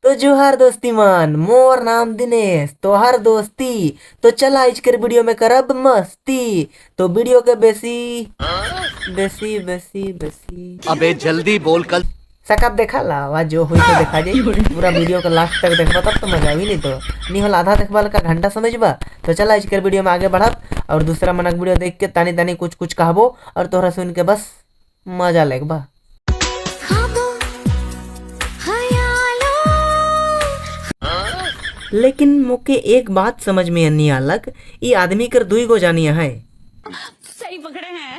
तो जोहार दोस्ती मान, मोर नाम दिनेश तो हर दोस्ती। तो चला आज कर वीडियो में करब मस्ती। तो वीडियो के बेसी बेसी बेसी बेसी अबे जल्दी बोल कल सकब देखा ला आवाज जो हुई तो देखा जाए। पूरा वीडियो का लास्ट तक देखबा तब तो मजा भी नहीं तो नहीं होला आधा देखबा का घंटा समझबा। तो चला आज कर वीडियो में आगे बढ़ब और दूसरा मनक वीडियो देख के तानी तानी कुछ कुछ कहबो और तोहरा सुन के बस मजा लेगबा। लेकिन मोके एक बात समझ में नहीं आलक, ये आदमी कर दुई गो जानिया है। सही पकड़े हैं।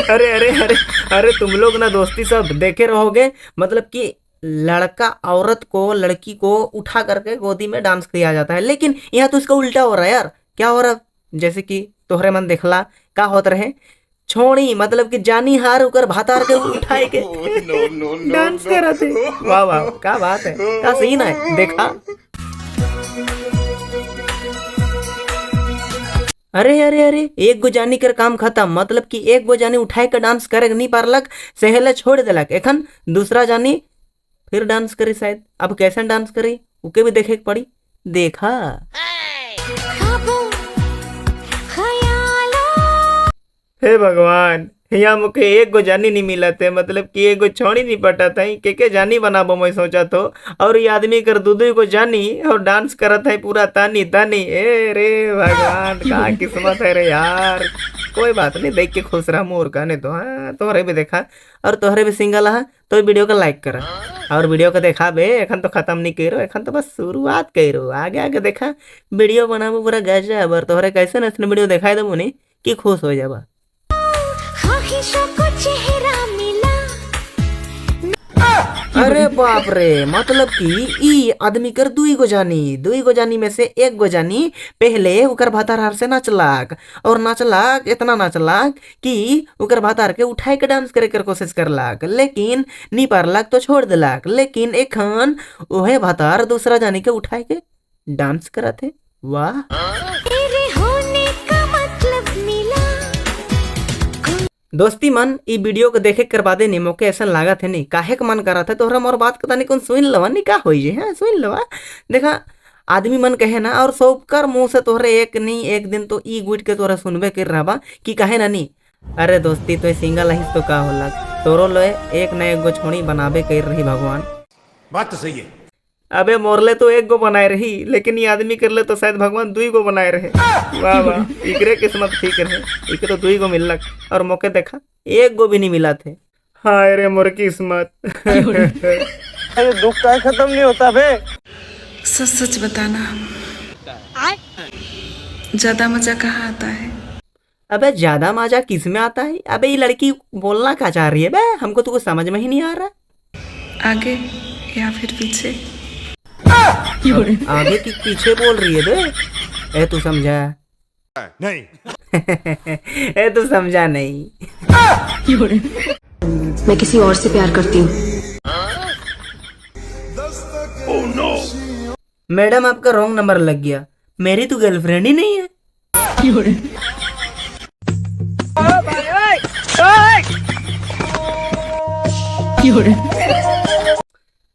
अरे अरे अरे अरे तुम लोग ना दोस्ती सब देखे रहोगे, मतलब कि लड़का औरत को लड़की को उठा करके गोदी में डांस किया जाता है, लेकिन यहाँ तो इसका उल्टा हो रहा है यार। क्या हो रहा, जैसे कि तोहरे मन देखला का होत रहे, छोड़ी मतलब कि जानी हार उकर भातार के उठाए के डांस करते। वाह वाह क्या बात है, क्या सीन है देखा। अरे अरे अरे एक गो जानी कर काम खत्म, मतलब कि एक गो जानी उठाए के डांस करे नहीं पारलक, सहेले छोड़ देलक। एखन दूसरा जानी फिर डांस करी, शायद अब कैसे डांस करी उके भी देखे के पड़ी। देखा हे भगवान, यहाँ मुके एक गो जानी नहीं मिला थे, मतलब कि एक गो छोड़ी नहीं पटा था के जानी बनाबो मैं सोचा तो। और ये आदमी कर दू को जानी और डांस करत है पूरा तानी तानी। ए रे भगवान का किस्मत है रे यार। कोई बात नहीं, देख के खुश रहा मोर का। नहीं तो हाँ तोहरे भी देखा और तोहरे भी सिंगल है तो वीडियो को लाइक करा और वीडियो को देखा बे। एखन तो खत्म नहीं करो, एखन तो बस शुरुआत करो, आगे आगे देखा वीडियो बनाबो पूरा गजब। और तोहरे कैसे न वीडियो दिखाई देबो नहीं कि खुश हो जाबा। अरे बाप रे, मतलब कि ई आदमी कर दुई गो जानी में से एक गो जानी पहले उकर भातार हार से नाचलाक और नाचलाक इतना नाचलाक कि उकर भातार के उठाए के डांस करे कर कोशिश करलाक, लेकिन नहीं पारलाक तो छोड़ दिलाक। लेकिन एखन ओहे भातार दूसरा जानी के उठाए के डांस करत है। वाह दोस्ती मन ई वीडियो को देखे करवा दे नहीं, मौके ऐसा लगा थे नहीं काहे का मन करा था तोहरा मोर बात पता नहीं कौन सुन लवा नहीं का हो जे। हाँ सुन लवा देखा आदमी मन कहे ना, और सबकर मुंह से तोहरे एक नहीं एक दिन तो ई गुट के तोहरा सुनबे कर रहा कि कहे ना नहीं। अरे दोस्ती तो सिंगल हिस तो का होला, तोरो लो एक न एक गो छोड़ी बनाबे कर रही भगवान। बात तो सही है। अबे मोरले तो एक गो बनाए रही, लेकिन ये आदमी कर ले तो शायद भगवान दुई गो बनाए रहे। वाह वाह इकरे किस्मत ठीक रहे, इके तो दुई गो मिलक और मौके देखा एक गो भी नहीं मिला थे। हाय रे मोर किस्मत। अरे दुख का खत्म नहीं होता बे। सच सच बताना, ज्यादा मजा कहाँ आता है? अबे ज्यादा मजा किस में आता है? अबे ये लड़की बोलना क्या चाह रही है बे, हमको तो कुछ समझ में ही नहीं आ रहा। आगे या फिर पीछे? आगे की पीछे बोल रही है बे। ए तू समझा नहीं। ए तू समझा नहीं। मैं किसी और से प्यार करती हूँ। मैडम आपका रॉन्ग नंबर लग गया, मेरी तो गर्लफ्रेंड ही नहीं है।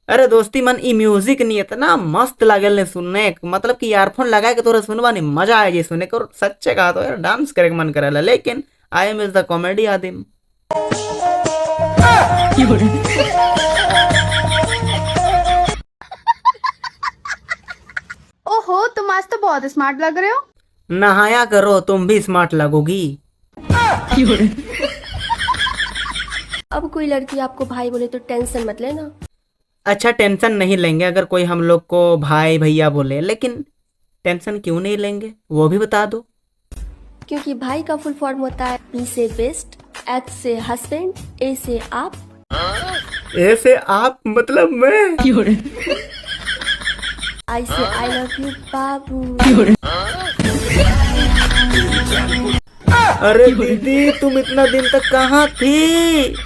अरे दोस्ती मन ई म्यूजिक नहीं इतना मस्त लागल ने सुनने, मतलब कि ईयरफोन लगा के तोरा सुनवा नहीं मजा आए जे सुने को। सच्चे कहा तो यार डांस करे के मन करेला, लेकिन I am is the comedy आदमी। ओहो तुम आज तो बहुत स्मार्ट लग रहे हो। नहाया करो तुम भी स्मार्ट लगोगी। अब कोई लड़की आपको भाई बोले तो टेंशन मत लेना। अच्छा टेंशन नहीं लेंगे अगर कोई हम लोग को भाई भैया बोले, लेकिन टेंशन क्यों नहीं लेंगे वो भी बता दो। क्योंकि भाई का फुल फॉर्म होता है बी से बेस्ट, एच से हस्बैंड, ए से आप। ए से आप मतलब मैं, आई से आई लव यू बाबू। अरे दीदी तुम इतना दिन तक कहाँ थी?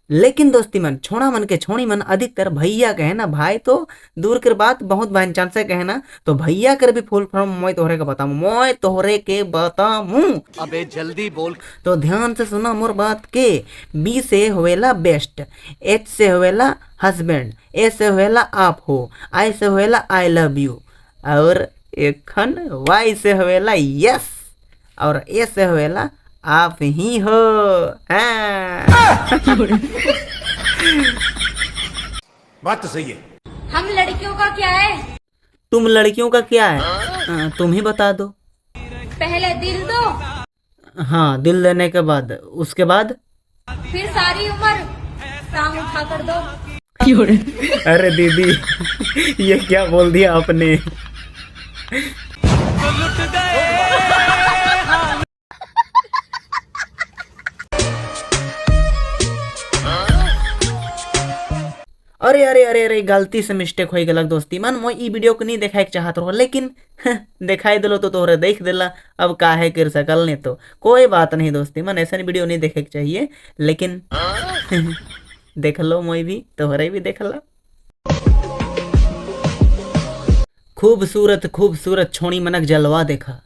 लेकिन दोस्ती मन छोड़ा मन के छोड़ी मन अधिकतर भैया कहे ना, भाई तो दूर कर बात बहुत बाइन चांस से कहे ना, तो भैया कर भी फुल फॉर्म मैं तोहरे के बताऊं। अबे जल्दी बोल। तो ध्यान से सुना मोर बात के। बी से होवेला बेस्ट, एच से होवेला हस्बैंड, ए से होवेला आप हो, आई से होवेला आई लव यू, और एखन वाई से होवेला यस, और ए से होवेला आप ही हो। बात तो सही है। हम लड़कियों का क्या है? तुम लड़कियों का क्या है? तुम ही बता दो। पहले दिल दो, हाँ, दिल देने के बाद, उसके बाद फिर सारी उम्र टांग उठा कर दो। अरे दीदी ये क्या बोल दिया आपने। अरे अरे अरे अरे गलती से मिस्टेक हो गलत दोस्ती मन, मैं ई वीडियो को नहीं दिखाए के चाहत रहो, लेकिन दिखाई दिलो तो तोहरे देख दिला, अब काहे कर सकल नहीं तो कोई बात नहीं दोस्ती मन, ऐसा वीडियो नहीं देखे के चाहिए, लेकिन देख लो, मैं भी तोहरे भी देख लो। खूबसूरत खूबसूरत छोड़ी मनक जलवा देखा।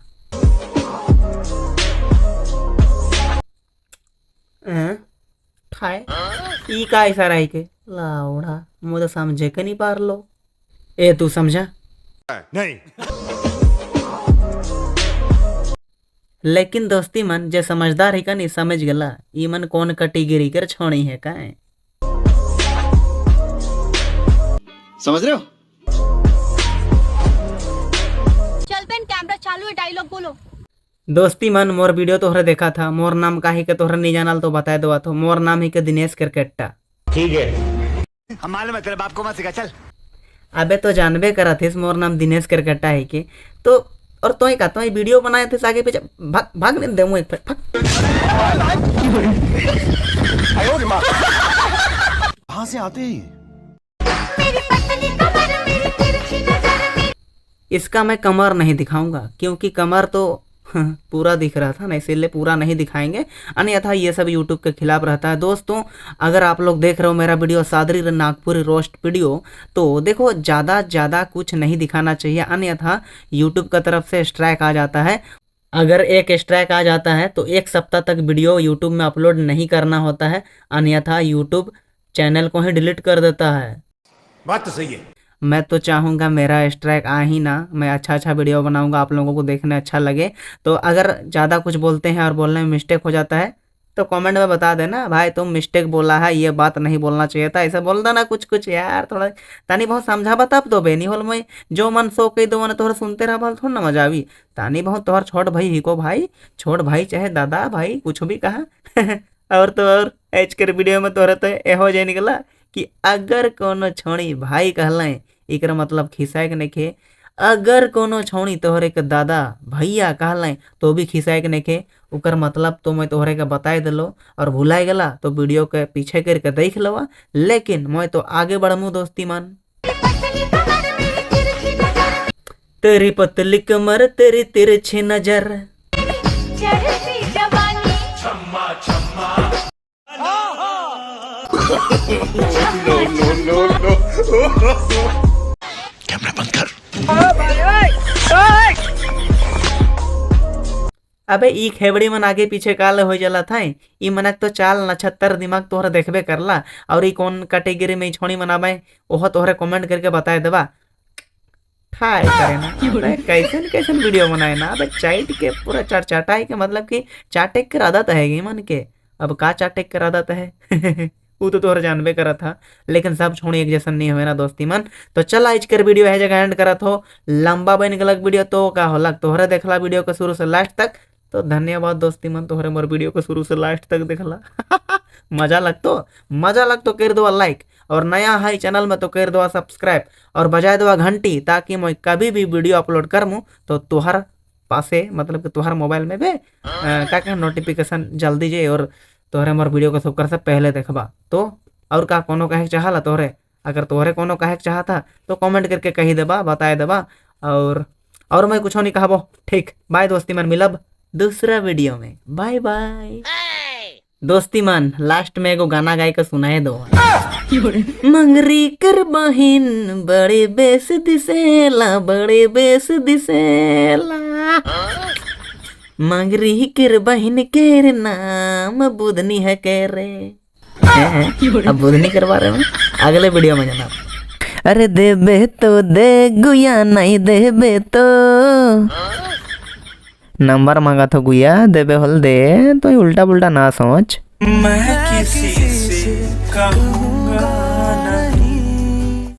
खाए ई का इशारा है के लाउड़ा, मुझे समझे के नहीं पार लो। ए तू समझा? नहीं। लेकिन दोस्ती मन जे समझदार है का नहीं समझ गला ई मन कौन कैटेगरी कर छोड़ी है का है। समझ रहे हो? चल पेन कैमरा चालू है, डायलॉग बोलो। दोस्ती मन मोर वीडियो तोहरे देखा था, मोर नाम का ही के तोहरे नहीं जानल तो बता दो, तो मोर नाम ही के दिनेश क्रिकेटा। ठीक है। हम मालूम है तेरे बाप को मत सिखा, चल। अबे तो जानबे करा थे मोर नाम दिनेश क्रिकेटा है के, तो और तो ही का तो वीडियो बनाए थे आगे पीछे भाग भाग नहीं दे मुझे कहां से आते हैं? इसका मैं कमर नहीं दिखाऊंगा क्योंकि कमर तो पूरा दिख रहा था ना, इसीलिए पूरा नहीं दिखाएंगे, अन्यथा ये सब यूट्यूब के खिलाफ रहता है। दोस्तों अगर आप लोग देख रहे हो मेरा video Sadri Nagpuri roast video, तो देखो ज़्यादा कुछ नहीं दिखाना चाहिए, अन्यथा यूट्यूब की तरफ से स्ट्राइक आ जाता है। अगर एक स्ट्राइक आ जाता है तो एक सप्ताह तक वीडियो यूट्यूब में अपलोड नहीं करना होता है, अन्यथा यूट्यूब चैनल को ही डिलीट कर देता है। बात तो सही है। मैं तो चाहूँगा मेरा स्ट्राइक आ ही ना, मैं अच्छा वीडियो बनाऊंगा, आप लोगों को देखने अच्छा लगे। तो अगर ज़्यादा कुछ बोलते हैं और बोलने में मिस्टेक हो जाता है तो कमेंट में बता देना, भाई तुम मिस्टेक बोला है, ये बात नहीं बोलना चाहिए था, ऐसा बोल देना कुछ यार, थोड़ा तानी बहुत समझा बता तो बेनी होल मैं जो मन सो कही दो मन तोहरा सुनते रहा बोल थोड़ा ना मजा आवी। तानी बहुत तोहर छोट भाई ही को भाई, छोट भाई चाहे दादा भाई कुछ भी कहा और तो और एच कर वीडियो में तोहरा तो एहो जाए निकला कि अगर कोनो छोड़ी भाई कहलें इकर मतलब खिसाए के नखे, अगर कोनो छोड़ी तोहरे के दादा भैया कहलें तो भी खिसाए के नखे, उकर मतलब तो मैं तोहरे के बताए दिलो और भुलाए गला तो वीडियो के पीछे करके देख लवा। लेकिन मैं तो आगे बढ़मू दोस्ती मन। तेरी पतली कमर तेरी तिरछी नजर, कैमरा बंद कर। अबे ई खेबड़ी मन आगे पीछे काल हो जाला था, ई मनक तो चाल नछत्तर दिमाग तोहरा देखबे करला, और ई कौन कैटेगरी में छोड़ी मनाबे ओह तोहरा कमेंट करके बताए देबा। हाय करे ना अबे कैसन वीडियो बनाए ना, अबे चाइट के पूरा चाटाई के मतलब कि चाटे के आदत है मन के, अब का चाटे के आदत है वो तो तोहरा जानबे करा था, लेकिन सब छोड़ी एक जैसा नहीं हुए ना दोस्ती मन। तो चल आज कर वीडियो है जगह एंड करत हो, लंबा बन गलक वीडियो तो का होलक तोहरा देखला वीडियो को शुरू से लास्ट तक, तो धन्यवाद दोस्ती मन तोहरे मोर वीडियो को शुरू से लास्ट तक देखला मजा लगतो कर दो लाइक, और नया है चैनल में तो कर दो सब्सक्राइब और बजाय दो घंटी, ताकि मैं कभी भी वीडियो अपलोड करमूँ तो तोहर पासे मतलब कि तोहर मोबाइल में भी का नोटिफिकेशन जल्दी जाए और तोहरे मोर वीडियो को सबकर से पहले देखबा। तो और का कोनो कहे चाहला तोहरे, अगर तोहरे कोनो कहे चाहता तो कमेंट करके कही देबा, बताए देबा, और मैं कुछ नहीं कहबो। ठीक, बाय दोस्ती मन, मिलब दूसरा वीडियो में, बाय बाय। दोस्ती मान लास्ट में एगो गाना गाय के सुनाए दो। मंगरी कर बहिन बड़े बेस दिसेला, बड़े बेस दिसेला। मंगरी कर बहिन के नाम बुधनी है के रे। अब बुधनी करवा रहे हैं अगले वीडियो में जनाब। अरे देबे तो दे गुया नहीं देबे तो नंबर मांगा था गुया, देबे होल दे तो उल्टा पुल्टा ना सोच। मैं किसी से कहूँगा नहीं।